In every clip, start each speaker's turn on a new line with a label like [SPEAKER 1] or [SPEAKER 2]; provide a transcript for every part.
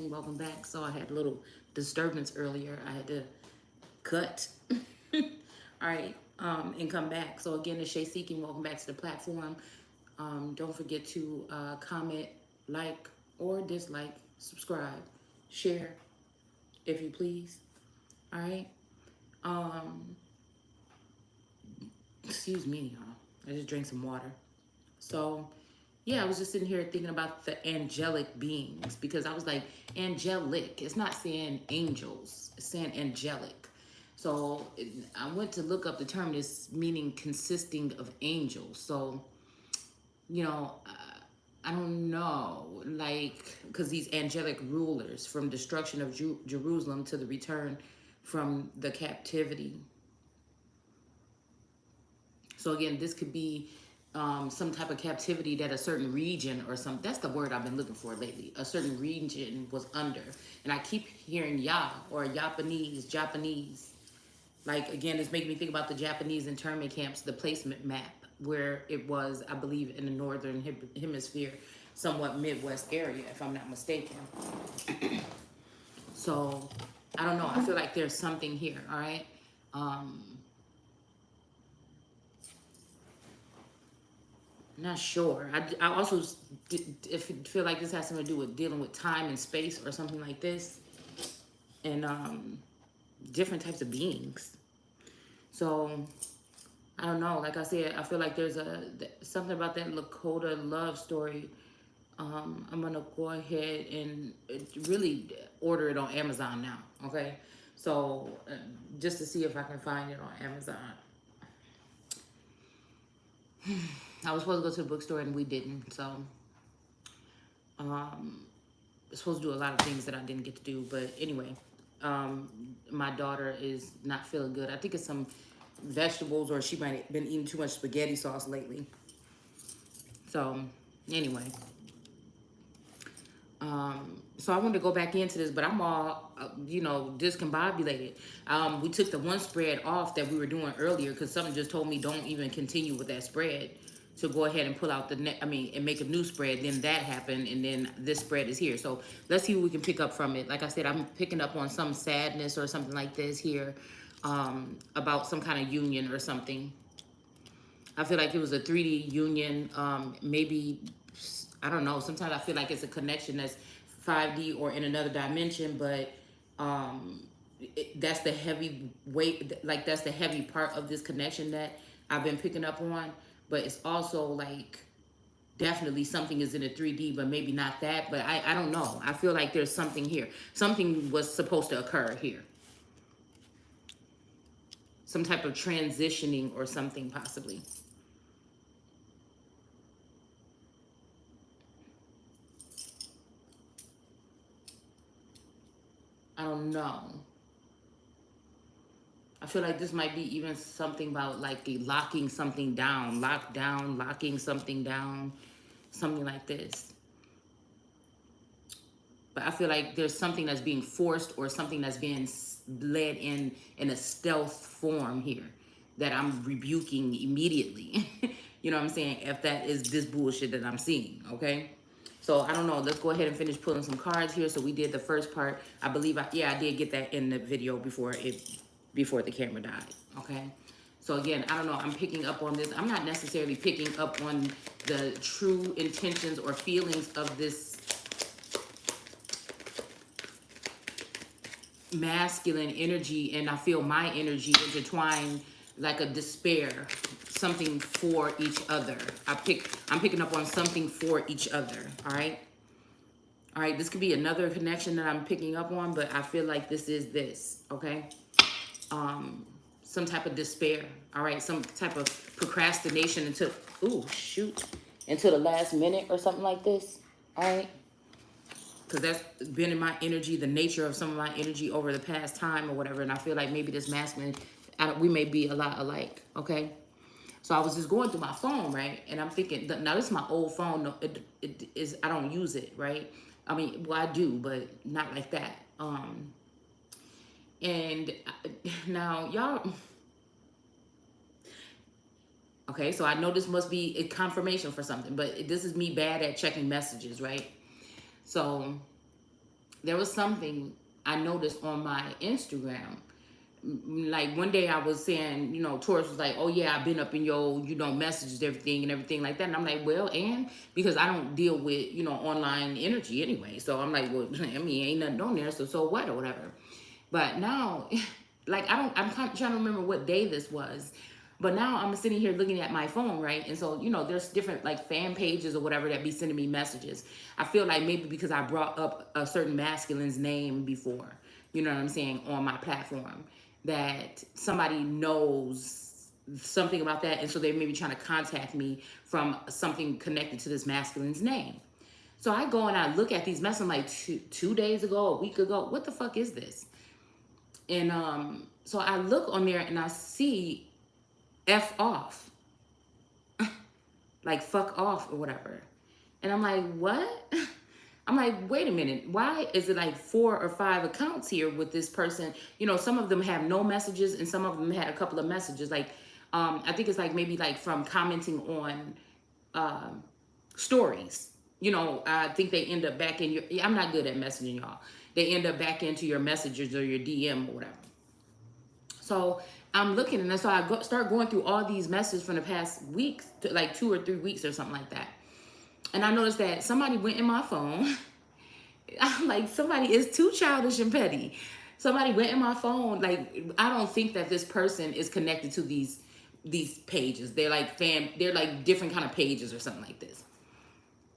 [SPEAKER 1] Seeking, welcome back. So I had a little disturbance earlier. I had to cut. All right, and come back. So again, it's Shay Seeking, welcome back to the platform. Don't forget to comment, like, or dislike, subscribe, share, if you please. All right. Um, Excuse me, y'all. I just drank some water. So yeah, I was just sitting here thinking about the angelic beings because I was like, angelic. It's not saying angels, it's saying angelic. So I went to look up the term, this meaning consisting of angels. So, you know, I don't know, like, because these angelic rulers from destruction of Jerusalem to the return from the captivity. So again, this could be some type of captivity that a certain region or some, that's the word I've been looking for lately. A certain region was under. And I keep hearing Ya or Japanese. Like again, it's making me think about the Japanese internment camps, the placement map, where it was, I believe, in the northern hemisphere, somewhat Midwest area, if I'm not mistaken. So I don't know. I feel like there's something here, all right? Um, Not sure. I also feel like this has something to do with dealing with time and space or something like this, and different types of beings. So I don't know. Like I said, I feel like there's something about that Lakota love story. I'm gonna go ahead and really order it on Amazon now. Okay, so just to see if I can find it on Amazon. I was supposed to go to the bookstore and we didn't. So um, supposed to do a lot of things that I didn't get to do. But anyway, my daughter is not feeling good. I think it's some vegetables, or she might have been eating too much spaghetti sauce lately. So anyway, so I wanted to go back into this, but I'm all, discombobulated. We took the one spread off that we were doing earlier because something just told me don't even continue with that spread. To go ahead and pull out and make a new spread. Then that happened, and then this spread is here. So let's see what we can pick up from it. Like I said, I'm picking up on some sadness or something like this here, about some kind of union or something. I feel like it was a 3D union, maybe, I don't know. Sometimes I feel like it's a connection that's 5D or in another dimension, but that's the heavy weight, like that's the heavy part of this connection that I've been picking up on. But it's also like definitely something is in a 3D, but maybe not that. But I don't know. I feel like there's something here. Something was supposed to occur here. Some type of transitioning or something possibly. I don't know. I feel like this might be even something about like the locking something down, locking something down, something like this. But I feel like there's something that's being forced or something that's being led in a stealth form here that I'm rebuking immediately. You know what I'm saying? If that is this bullshit that I'm seeing, okay? So I don't know. Let's go ahead and finish pulling some cards here. So we did the first part. I believe I did get that in the video before the camera died. Okay. So again, I don't know. I'm picking up on this. I'm not necessarily picking up on the true intentions or feelings of this masculine energy, and I feel my energy intertwined like a despair, something for each other. I'm picking up on something for each other. All right, this could be another connection that I'm picking up on, but I feel like this is this, okay? Some type of despair, all right? Some type of procrastination until the last minute or something like this, all right? Because that's been in my energy, the nature of some of my energy over the past time or whatever. And I feel like maybe this masculine, we may be a lot alike, okay? So I was just going through my phone, right? And I'm thinking, now this is my old phone. No, it is, I don't use it, right? I mean, well, I do, but not like that. And now y'all, okay, so I know this must be a confirmation for something, but this is me bad at checking messages, right? So there was something I noticed on my Instagram. Like one day I was saying, Taurus was like, "Oh yeah, I've been up in your, messages, everything like that." And I'm like, "Well, and because I don't deal with, online energy anyway, so I'm like, well, I mean, ain't nothing on there, so what or whatever." But now, like I'm kind of trying to remember what day this was. But now I'm sitting here looking at my phone, right? And so, there's different like fan pages or whatever that be sending me messages. I feel like maybe because I brought up a certain masculine's name before, you know what I'm saying, on my platform, that somebody knows something about that. And so they may be trying to contact me from something connected to this masculine's name. So I go and I look at these messages. I'm like, two days ago, a week ago, what the fuck is this? And so I look on there and I see F off, like fuck off or whatever. And I'm like, what? I'm like, wait a minute. Why is it like 4 or 5 accounts here with this person? Some of them have no messages and some of them had a couple of messages. Like, I think it's like maybe like from commenting on stories. I think they end up back in your, I'm not good at messaging y'all. They end up back into your messages or your DM or whatever. So I'm looking, and so I start going through all these messages from the past weeks, like 2 or 3 weeks or something like that. And I noticed that somebody went in my phone. I'm like, somebody is too childish and petty. Somebody went in my phone. Like, I don't think that this person is connected to these pages. They're like they're like different kind of pages or something like this.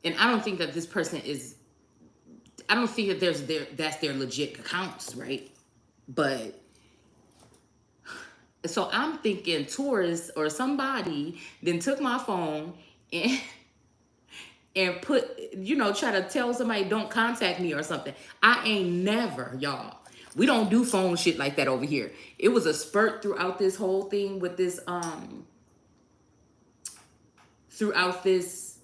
[SPEAKER 1] And I don't think that this person is, I don't think that that's their legit accounts, right? But so I'm thinking Taurus or somebody then took my phone and put, try to tell somebody don't contact me or something. I ain't never, y'all. We don't do phone shit like that over here. It was a spurt throughout this whole thing with this, throughout this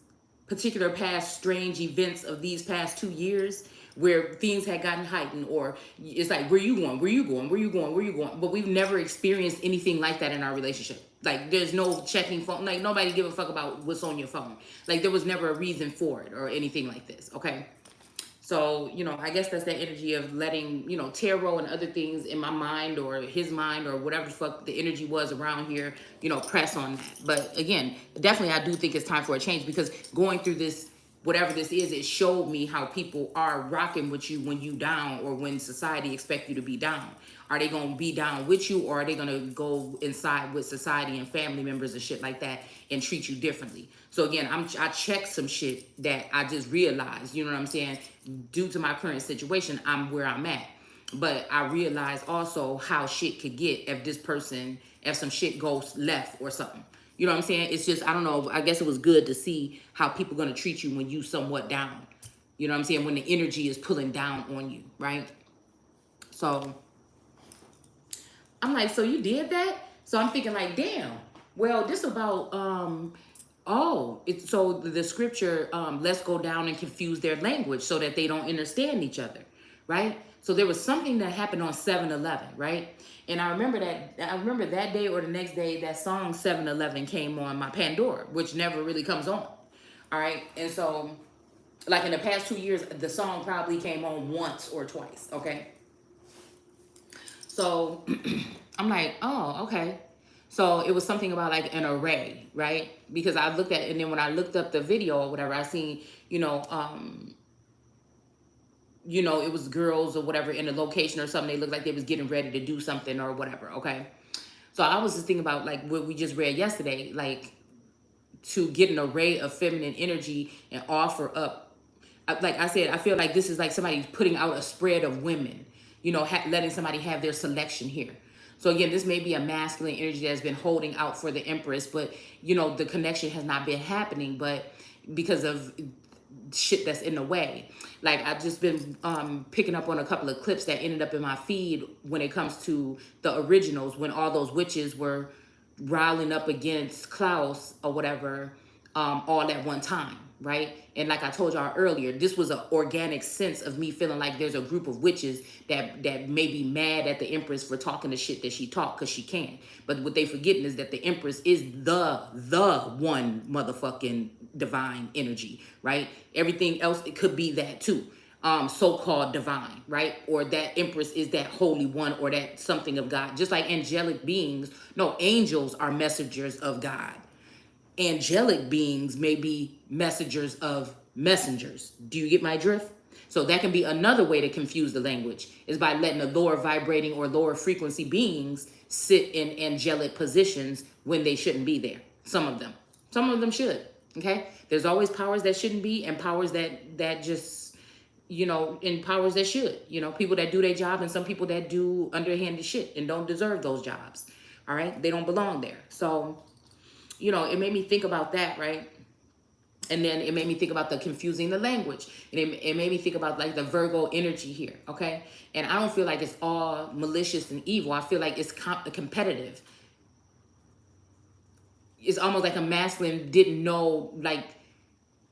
[SPEAKER 1] particular past strange events of these past 2 years where things had gotten heightened, or it's like, where you going? Where you going? Where you going? Where you going? But we've never experienced anything like that in our relationship. Like, there's no checking phone. Like, nobody give a fuck about what's on your phone. Like, there was never a reason for it or anything like this, okay? So, I guess that's that energy of letting, tarot and other things in my mind or his mind or whatever the fuck the energy was around here, press on that. But again, definitely I do think it's time for a change, because going through this, whatever this is, it showed me how people are rocking with you when you down, or when society expect you to be down. Are they going to be down with you, or are they going to go inside with society and family members and shit like that and treat you differently? So again, I checked some shit that I just realized, you know what I'm saying? Due to my current situation, I'm where I'm at. But I realized also how shit could get if some shit goes left or something. You know what I'm saying? It's just, I don't know. I guess it was good to see how people are going to treat you when you somewhat down. You know what I'm saying? When the energy is pulling down on you, right? So I'm like, so you did that? So I'm thinking like, damn. Well, this about, so the scripture, let's go down and confuse their language so that they don't understand each other, right? So there was something that happened on 7-Eleven, right? And I remember that day or the next day, that song 7-Eleven came on my Pandora, which never really comes on, all right? And so, like in the past 2 years, the song probably came on once or twice, okay? So I'm like, oh, okay. So it was something about like an array, right? Because I looked at, and then when I looked up the video or whatever, I seen, it was girls or whatever in a location or something. They looked like they was getting ready to do something or whatever, okay? So I was just thinking about like what we just read yesterday, like to get an array of feminine energy and offer up. Like I said, I feel like this is like somebody putting out a spread of women, letting somebody have their selection here. So again, this may be a masculine energy that's been holding out for the Empress, but the connection has not been happening, but because of shit that's in the way. Like I've just been picking up on a couple of clips that ended up in my feed when it comes to the originals, when all those witches were riling up against Klaus or whatever, all at one time, right? And like I told y'all earlier, this was an organic sense of me feeling like there's a group of witches that may be mad at the Empress for talking the shit that she talked, because she can. But what they forgetting is that the Empress is the one motherfucking divine energy, right? Everything else, it could be that too. so-called divine, right? Or that empress is that holy one or that something of God. Just like angelic beings, no, angels are messengers of God. Angelic beings may be messengers of messengers. Do you get my drift? So that can be another way to confuse the language, is by letting the lower vibrating or lower frequency beings sit in angelic positions when they shouldn't be there. Some of them. Some of them should. Okay? There's always powers that shouldn't be and powers that just, and powers that should. People that do their job and some people that do underhanded shit and don't deserve those jobs. All right? They don't belong there. So it made me think about that, right? And then it made me think about the confusing the language. And it made me think about like the Virgo energy here, okay? And I don't feel like it's all malicious and evil. I feel like it's competitive. It's almost like a masculine didn't know like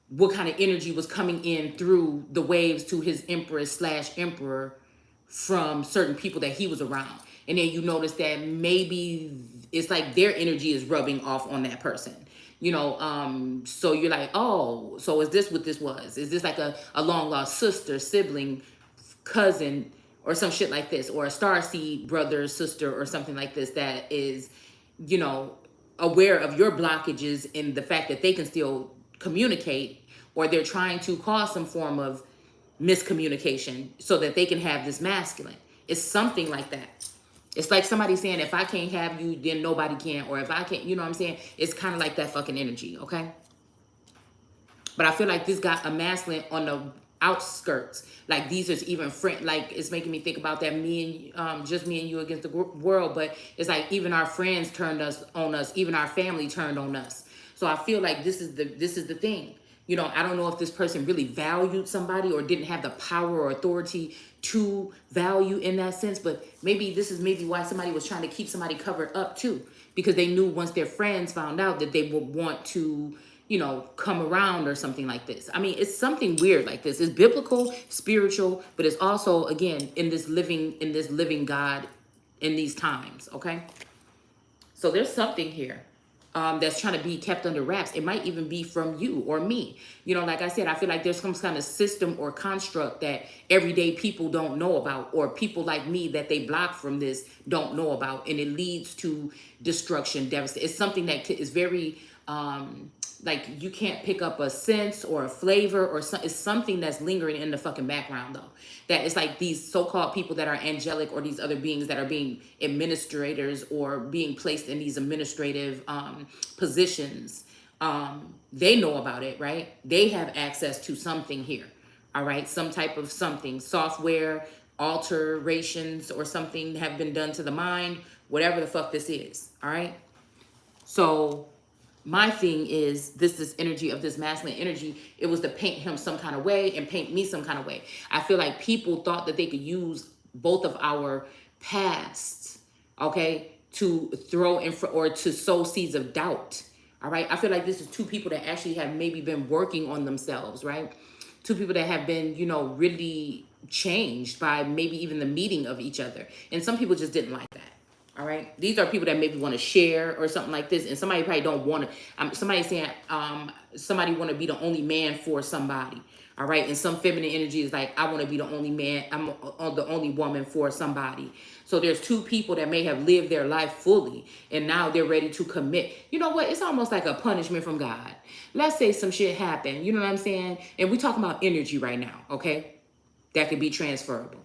[SPEAKER 1] what kind of energy was coming in through the waves to his empress/emperor from certain people that he was around. And then you notice that maybe it's like their energy is rubbing off on that person. So you're like, oh, so is this what this was? Is this like a long lost sister, sibling, cousin, or some shit like this? Or a starseed brother, sister, or something like this that is, aware of your blockages in the fact that they can still communicate, or they're trying to cause some form of miscommunication so that they can have this masculine. It's something like that. It's like somebody saying, if I can't have you, then nobody can. Or if I can't, you know what I'm saying? It's kind of like that fucking energy, okay? But I feel like this got a masculine on the outskirts. Like these are even friend. Like it's making me think about that just me and you against the world. But it's like even our friends turned on us. Even our family turned on us. So I feel like this is the thing. I don't know if this person really valued somebody or didn't have the power or authority to value in that sense. But maybe this is why somebody was trying to keep somebody covered up too. Because they knew once their friends found out that they would want to, come around or something like this. I mean, it's something weird like this. It's biblical, spiritual, but it's also, again, in this living God in these times, okay? So there's something here. That's trying to be kept under wraps. It might even be from you or me. Like I said, I feel like there's some kind of system or construct that everyday people don't know about, or people like me that they block from this don't know about, and it leads to destruction, devastation. It's something that is very, like you can't pick up a sense or a flavor or it's something that's lingering in the fucking background though. That it's like these so-called people that are angelic or these other beings that are being administrators or being placed in these administrative positions. They know about it, right? They have access to something here. All right. Some type of something, software, alterations or something have been done to the mind, whatever the fuck this is. All right. So my thing is this energy of this masculine energy, it was to paint him some kind of way and paint me some kind of way. I feel like people thought that they could use both of our pasts, okay, to throw in or to sow seeds of doubt. All right. I feel like this is two people that actually have maybe been working on themselves, right? Two people that have been, really changed by maybe even the meeting of each other. And some people just didn't like that. All right. These are people that maybe want to share or something like this. And somebody probably don't want to, somebody's saying, somebody want to be the only man for somebody. All right. And some feminine energy is like, I want to be the only man. I'm the only woman for somebody. So there's two people that may have lived their life fully and now they're ready to commit. You know what? It's almost like a punishment from God. Let's say some shit happened. You know what I'm saying? And we're talking about energy right now. Okay. That could be transferable.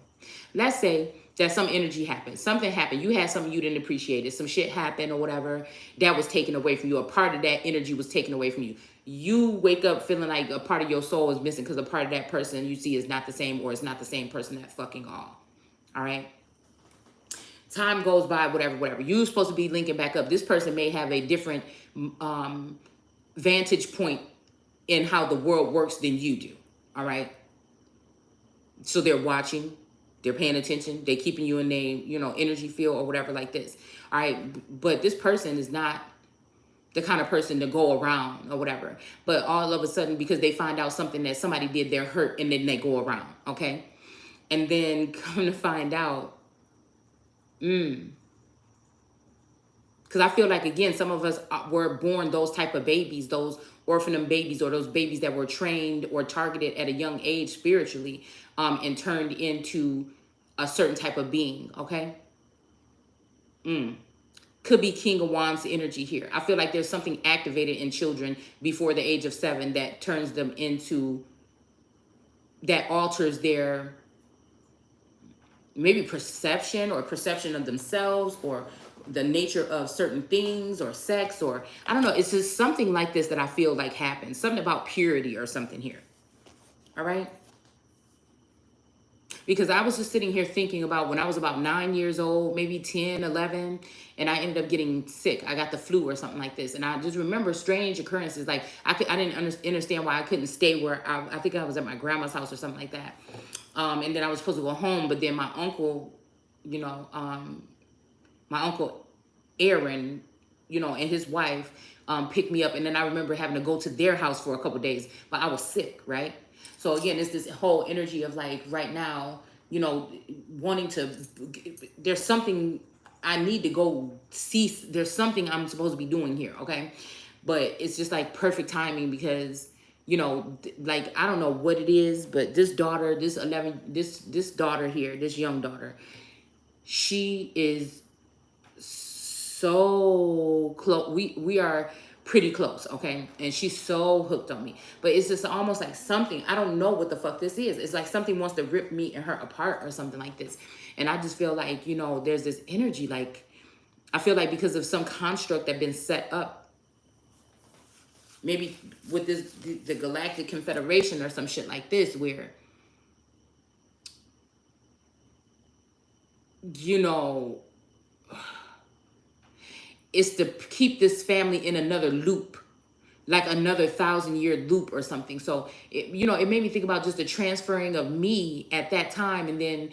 [SPEAKER 1] Let's say that some energy happened. Something happened. You had something you didn't appreciate it. Some shit happened or whatever that was taken away from you. A part of that energy was taken away from you. You wake up feeling like a part of your soul is missing because a part of that person you see is not the same, or it's not the same person at fucking all. All right. Time goes by, whatever. You're supposed to be linking back up. This person may have a different vantage point in how the world works than you do. All right. So they're watching. They're paying attention. They're keeping you in their, energy field or whatever like this. All right. But this person is not the kind of person to go around or whatever. But all of a sudden, because they find out something that somebody did, they're hurt and then they go around. Okay. And then come to find out, because I feel like, again, some of us were born those type of babies, those orphan babies, or those babies that were trained or targeted at a young age spiritually, and turned into a certain type of being, okay? Could be King of Wands energy here. I feel like there's something activated in children before the age of 7 that turns them into, that alters their maybe perception of themselves, or the nature of certain things, or sex, or I don't know. It's just something like this that I feel like happens. Something about purity or something here. All right? Because I was just sitting here thinking about when I was about 9 years old, maybe 10, 11, and I ended up getting sick. I got the flu or something like this. And I just remember strange occurrences. Like I didn't understand why I couldn't stay where I think I was at my grandma's house or something like that. And then I was supposed to go home, but then my uncle, my uncle Aaron, and his wife picked me up. And then I remember having to go to their house for a couple days, but I was sick, right? So again, it's this whole energy of like right now, wanting to, there's something I need to go see. There's something I'm supposed to be doing here, okay? But it's just like perfect timing because, like, I don't know what it is, but this daughter, this daughter here, this young daughter, she is so close. We are pretty close, okay? And she's so hooked on me. But it's just almost like something, I don't know what the fuck this is. It's like something wants to rip me and her apart or something like this. And I just feel like, there's this energy, like, I feel like because of some construct that been set up, maybe with the Galactic Confederation or some shit like this, where, it's to keep this family in another loop, like another 1,000-year loop or something. So, it made me think about just the transferring of me at that time. And then,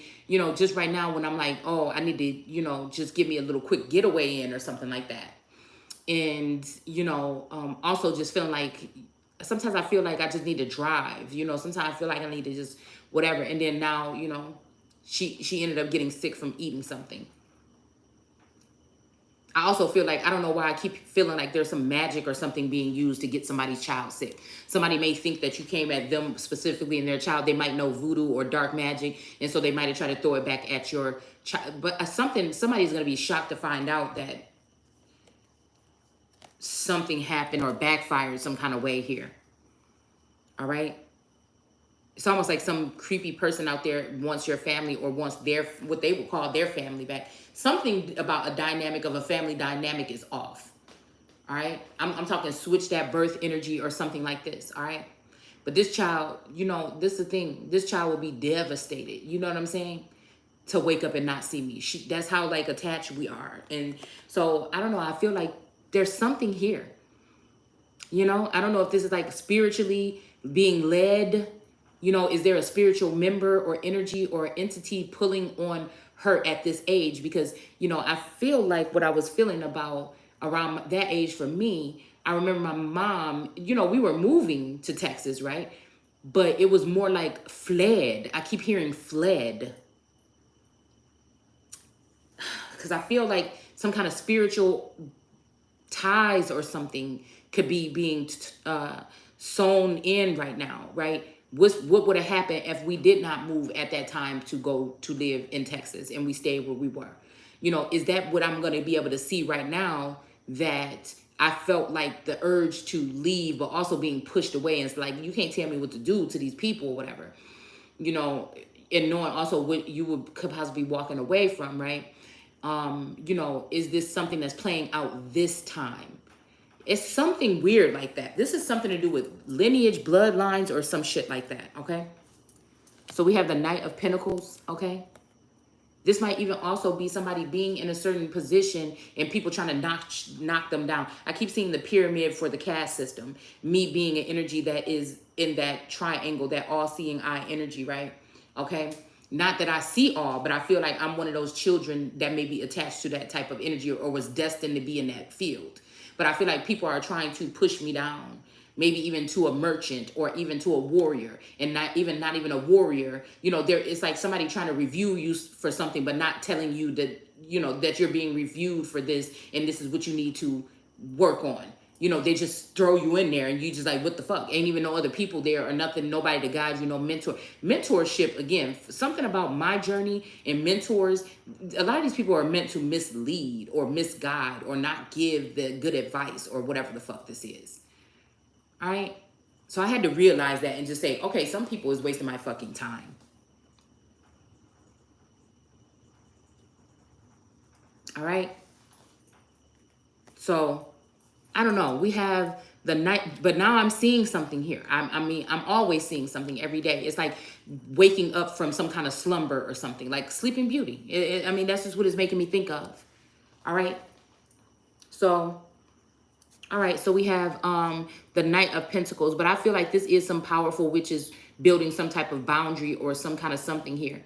[SPEAKER 1] just right now when I'm like, oh, I need to, just give me a little quick getaway in or something like that. And, also just feeling like, sometimes I feel like I just need to drive, sometimes I feel like I need to just whatever. And then now, she ended up getting sick from eating something. I also feel like, I don't know why I keep feeling like there's some magic or something being used to get somebody's child sick. Somebody may think that you came at them specifically and their child. They might know voodoo or dark magic. And so they might have tried to throw it back at your child. But somebody's going to be shocked to find out that something happened or backfired some kind of way here. All right? It's almost like some creepy person out there wants your family or wants what they would call their family back. Something about a dynamic of a family dynamic is off. All right? I'm talking switch that birth energy or something like this. All right? But this child, this is the thing. This child will be devastated. You know what I'm saying? To wake up and not see me. That's how like attached we are. And so I don't know. I feel like there's something here. I don't know if this is like spiritually being led. Is there a spiritual member or energy or entity pulling on her at this age? Because, I feel like what I was feeling about around that age for me, I remember my mom, we were moving to Texas, right? But it was more like fled. I keep hearing fled. Because I feel like some kind of spiritual ties or something could be being sewn in right now, right? What would have happened if we did not move at that time to go to live in Texas and we stayed where we were? Is that what I'm going to be able to see right now, that I felt like the urge to leave, but also being pushed away? And it's like, you can't tell me what to do to these people or whatever, and knowing also what you could possibly be walking away from, right? Is this something that's playing out this time? It's something weird like that. This is something to do with lineage, bloodlines, or some shit like that, okay? So we have the Knight of Pentacles, okay? This might even also be somebody being in a certain position and people trying to knock them down. I keep seeing the pyramid for the caste system. Me being an energy that is in that triangle, that all-seeing eye energy, right? Okay? Not that I see all, but I feel like I'm one of those children that may be attached to that type of energy or was destined to be in that field. But I feel like people are trying to push me down, maybe even to a merchant or even to a warrior, and not even a warrior. It's like somebody trying to review you for something, but not telling you that, that you're being reviewed for this and this is what you need to work on. you know, they just throw you in there and you just like, what the fuck? Ain't even no other people there or nothing, nobody to guide you, no mentor. Mentorship, again, something about my journey and mentors, a lot of these people are meant to mislead or misguide or not give the good advice or whatever the fuck this is. All right? So I had to realize that and just say, okay, some people is wasting my fucking time. All right? So, I don't know. We have the night, but now I'm seeing something here. I'm always seeing something every day. It's like waking up from some kind of slumber or something, like Sleeping Beauty. I mean, that's just what it's making me think of. All right. So, all right. So we have the Knight of Pentacles, but I feel like this is some powerful witches building some type of boundary or some kind of something here.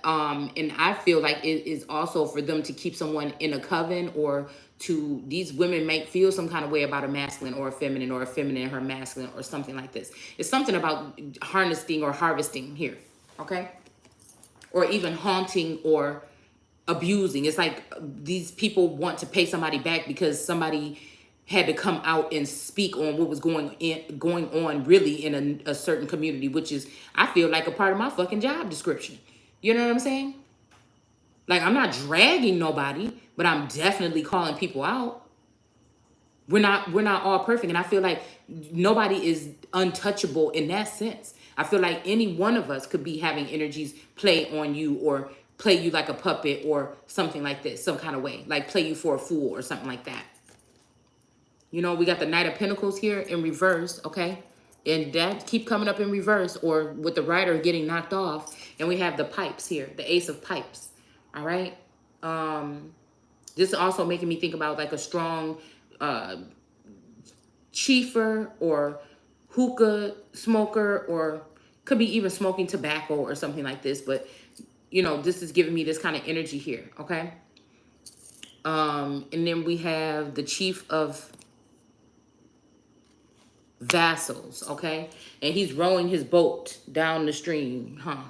[SPEAKER 1] And I feel like it is also for them to keep someone in a coven, or to, these women might feel some kind of way about a masculine or a feminine, or a feminine and her masculine, or something like this. It's something about harnessing or harvesting here, okay? Or even haunting or abusing. It's like these people want to pay somebody back because somebody had to come out and speak on what was going on really in a certain community, which is, I feel like, a part of my fucking job description. You know what I'm saying? Like, I'm not dragging nobody, but I'm definitely calling people out. We're not all perfect. And I feel like nobody is untouchable in that sense. I feel like any one of us could be having energies play on you, or play you like a puppet or something like this, some kind of way. Like play you for a fool or something like that. You know, we got the Knight of Pentacles here in reverse, okay? And that keep coming up in reverse, or with the rider getting knocked off. And we have the pipes here, the Ace of Pipes, all right? This is also making me think about like a strong chiefer or hookah smoker, or could be even smoking tobacco or something like this. But, you know, this is giving me this kind of energy here, okay? And then we have the Chief of Vassals, okay? And he's rowing his boat down the stream, huh?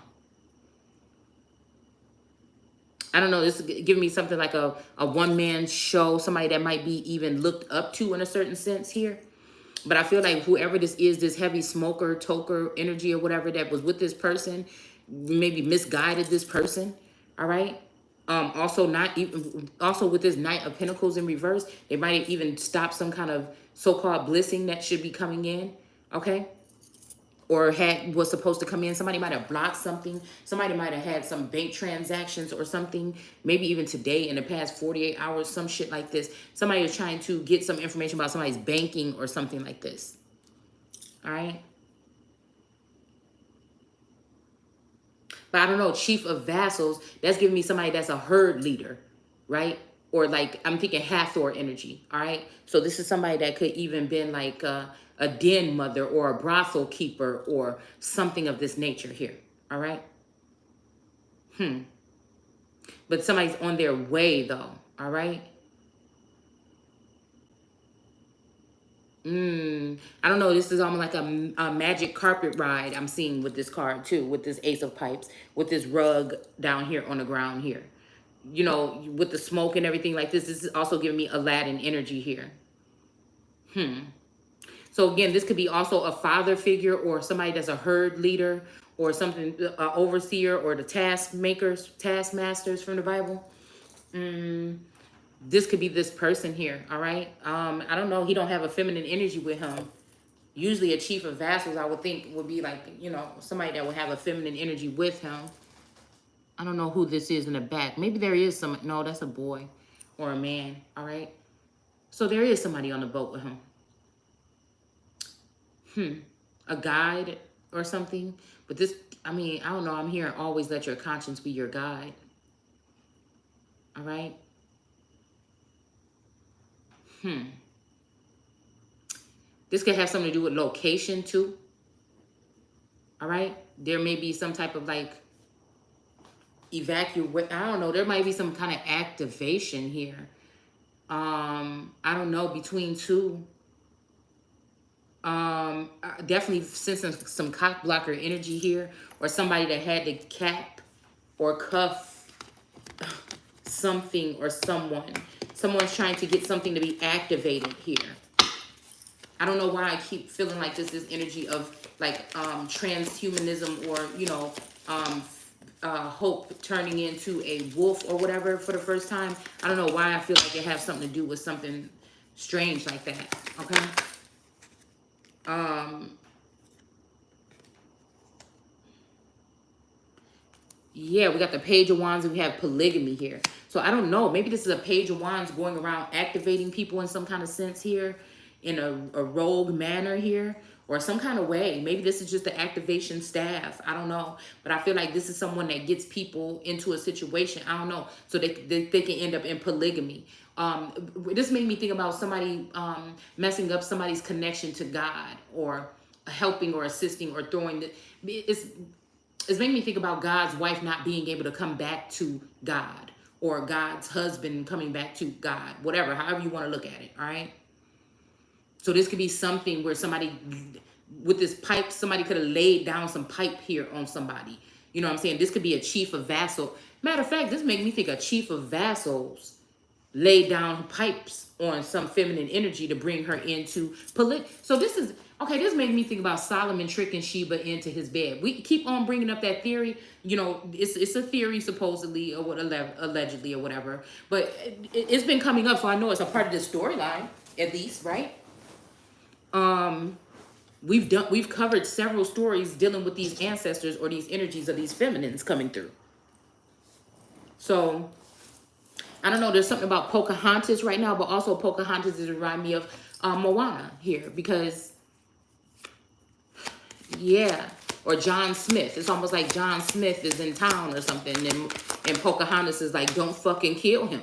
[SPEAKER 1] I don't know, this is giving me something like a one-man show, somebody that might be even looked up to in a certain sense here. But I feel like whoever this is, this heavy smoker, toker energy or whatever that was with this person, maybe misguided this person, all right? Also with this Knight of Pentacles in reverse, they might have even stopped some kind of so-called blessing that should be coming in, okay? Or was supposed to come in. Somebody might have blocked something. Somebody might have had some bank transactions or something. Maybe even today in the past 48 hours, some shit like this. Somebody was trying to get some information about somebody's banking or something like this. All right? But I don't know, Chief of Vassals, that's giving me somebody that's a herd leader, right? Or like, I'm thinking Hathor energy, all right? So this is somebody that could even been like a den mother or a brothel keeper or something of this nature here, all right? But somebody's on their way though, all right? I don't know. This is almost like a magic carpet ride I'm seeing with this card too, with this Ace of Pipes, with this rug down here on the ground here. You know, with the smoke and everything like this. This is also giving me Aladdin energy here. So again, this could be also a father figure or somebody that's a herd leader or something, overseer, or the taskmasters from the Bible. This could be this person here, all right? I don't know. He don't have a feminine energy with him. Usually a Chief of Vassals, I would think, would be like, you know, somebody that would have a feminine energy with him. I don't know who this is in the back. Maybe there is some. No, that's a boy or a man, all right? So there is somebody on the boat with him. A guide or something. But this, I mean, I don't know. I'm hearing always let your conscience be your guide. All right? This could have something to do with location too. All right? There may be some type of like evacuate. I don't know. There might be some kind of activation here. I don't know, between two. Definitely sensing some cock blocker energy here, or somebody that had to cap or cuff something or someone. Someone's trying to get something to be activated here. I don't know why I keep feeling like this energy of like transhumanism, or um Hope turning into a wolf or whatever for the first time. I don't know why I feel like it has something to do with something strange like that. Okay. Yeah, we got the Page of Wands and we have polygamy here. So I don't know. Maybe this is a Page of Wands going around activating people in some kind of sense here, in a rogue manner here, or some kind of way. Maybe this is just the activation staff. I don't know. But I feel like this is someone that gets people into a situation. I don't know. So they can end up in polygamy. This made me think about somebody messing up somebody's connection to God, or helping or assisting or throwing it's made me think about God's wife not being able to come back to God, or God's husband coming back to God, whatever, however you want to look at it. All right. So this could be something where somebody with this pipe, somebody could have laid down some pipe here on somebody. You know what I'm saying? This could be a chief of vassal. Matter of fact, this made me think a chief of vassals laid down pipes on some feminine energy to bring her into So this is okay. This made me think about Solomon tricking Sheba into his bed. We keep on bringing up that theory. It's a theory supposedly, or what, allegedly or whatever. But it's been coming up, so I know it's a part of the storyline, at least, right? We've covered several stories dealing with these ancestors or these energies of these feminines coming through. So I don't know, there's something about Pocahontas right now, but also Pocahontas is remind me of Moana here, because yeah, or John Smith. It's almost like John Smith is in town or something, and Pocahontas is like, don't fucking kill him.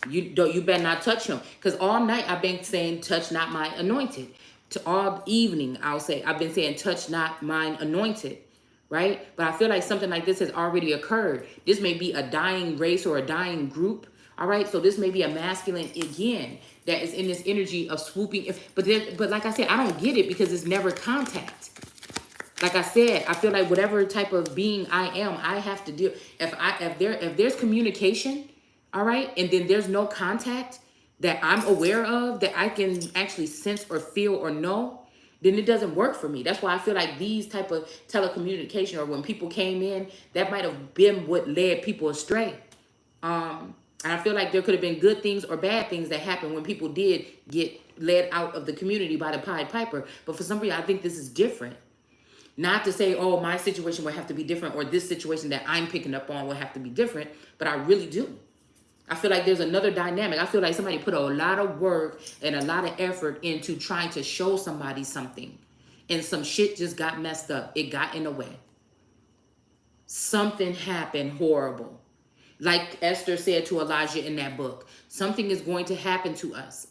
[SPEAKER 1] You better not touch him, because all night I've been saying, touch not my anointed. To all evening, I've been saying, touch not mine anointed. Right? But I feel like something like this has already occurred. This may be a dying race or a dying group. All right, so this may be a masculine again that is in this energy of swooping. But like I said, I don't get it, because it's never contact. Like I said, I feel like whatever type of being I am, I have to deal. If there's communication, all right, and then there's no contact that I'm aware of, that I can actually sense or feel or know, then it doesn't work for me. That's why I feel like these type of telecommunication, or when people came in, that might have been what led people astray. And I feel like there could have been good things or bad things that happened when people did get led out of the community by the Pied Piper. But for some reason, I think this is different. Not to say, oh, my situation will have to be different, or this situation that I'm picking up on will have to be different, but I really do. I feel like there's another dynamic. I feel like somebody put a lot of work and a lot of effort into trying to show somebody something, and some shit just got messed up. It got in the way. Something happened horrible. Like Esther said to Elijah in that book, something is going to happen to us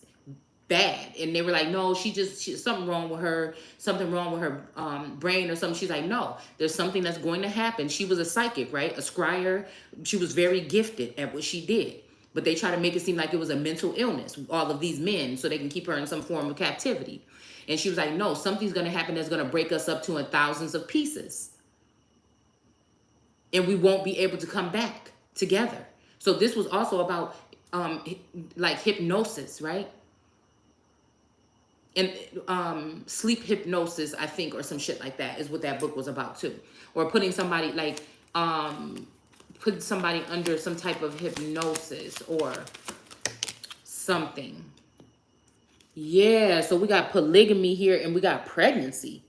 [SPEAKER 1] bad. And they were like, no, she something wrong with her, brain or something. She's like, no, there's something that's going to happen. She was a psychic, right? A scryer. She was very gifted at what she did. But they try to make it seem like it was a mental illness, all of these men, so they can keep her in some form of captivity. And she was like, no, something's going to happen that's going to break us up to in thousands of pieces. And we won't be able to come back together. So this was also about like hypnosis, right? And sleep hypnosis, I think, or some shit like that is what that book was about too. Or putting somebody like put somebody under some type of hypnosis or something. Yeah, so we got polygamy here, and we got pregnancy.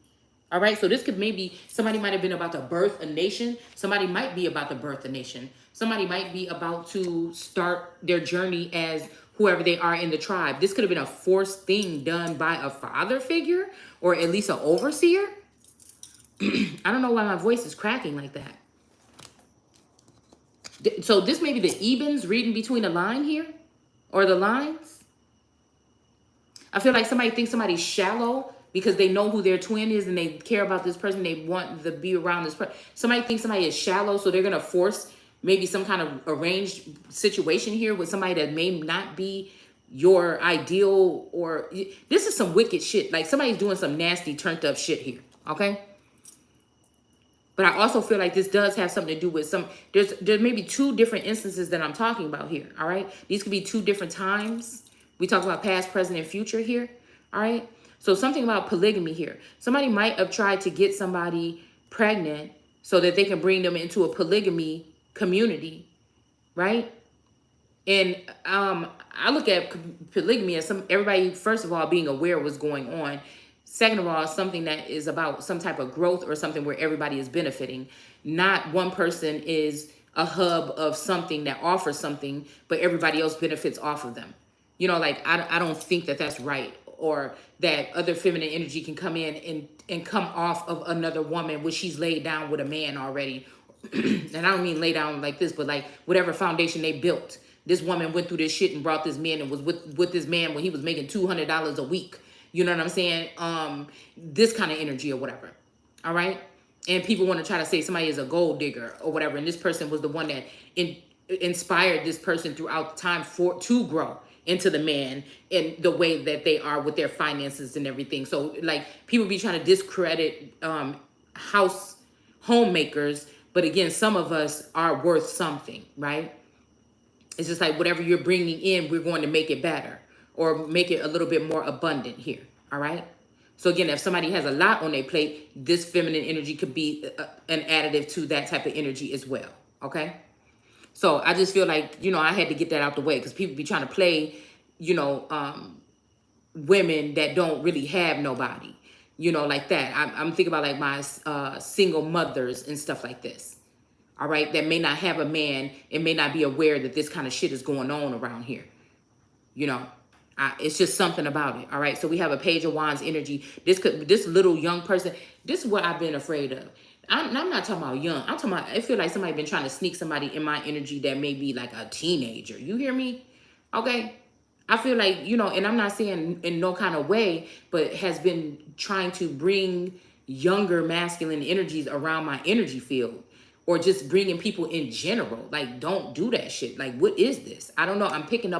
[SPEAKER 1] All right, so this could maybe, somebody might have been about to birth a nation. Somebody might be about to birth a nation. Somebody might be about to start their journey as whoever they are in the tribe. This could have been a forced thing done by a father figure, or at least an overseer. I don't know why my voice is cracking like that. So this may be the Ebens reading between the line here, or the lines. I feel like somebody thinks somebody's shallow because they know who their twin is and they care about this person. They want to be around this person. Somebody thinks somebody is shallow, so they're going to force maybe some kind of arranged situation here with somebody that may not be your ideal. Or this is some wicked shit. Like somebody's doing some nasty turned up shit here. Okay. But I also feel like this does have something to do with there's maybe two different instances that I'm talking about here. All right. These could be two different times. We talk about past, present, and future here. All right. So something about polygamy here. Somebody might have tried to get somebody pregnant so that they can bring them into a polygamy community, right? And I look at polygamy as everybody, first of all, being aware of what's going on. Second of all, something that is about some type of growth or something where everybody is benefiting. Not one person is a hub of something that offers something, but everybody else benefits off of them. You know, like I don't think that that's right, or that other feminine energy can come in and come off of another woman when she's laid down with a man already. And I don't mean lay down like this, but like whatever foundation they built. This woman went through this shit and brought this man and was with this man when he was making $200 a week. You know what I'm saying? This kind of energy or whatever. All right. And people want to try to say somebody is a gold digger or whatever. And this person was the one that inspired this person throughout time to grow into the man in the way that they are with their finances and everything. So like people be trying to discredit homemakers. But again, some of us are worth something, right? It's just like whatever you're bringing in, we're going to make it better or make it a little bit more abundant here. All right. So again, if somebody has a lot on their plate, this feminine energy could be an additive to that type of energy as well. Okay. So I just feel like, you know, I had to get that out the way because people be trying to play, you know, women that don't really have nobody, you know, like that. I'm thinking about like my single mothers and stuff like this. All right, that may not have a man and may not be aware that this kind of shit is going on around here. You know, it's just something about it. All right, so we have a Page of Wands energy. This little young person, this is what I've been afraid of. I'm not talking about young. I'm talking about, I feel like somebody been trying to sneak somebody in my energy that may be like a teenager. You hear me? Okay. I feel like, you know, and I'm not saying in no kind of way, but has been trying to bring younger masculine energies around my energy field. Or just bringing people in general. Like, don't do that shit. Like, what is this? I don't know. I'm picking up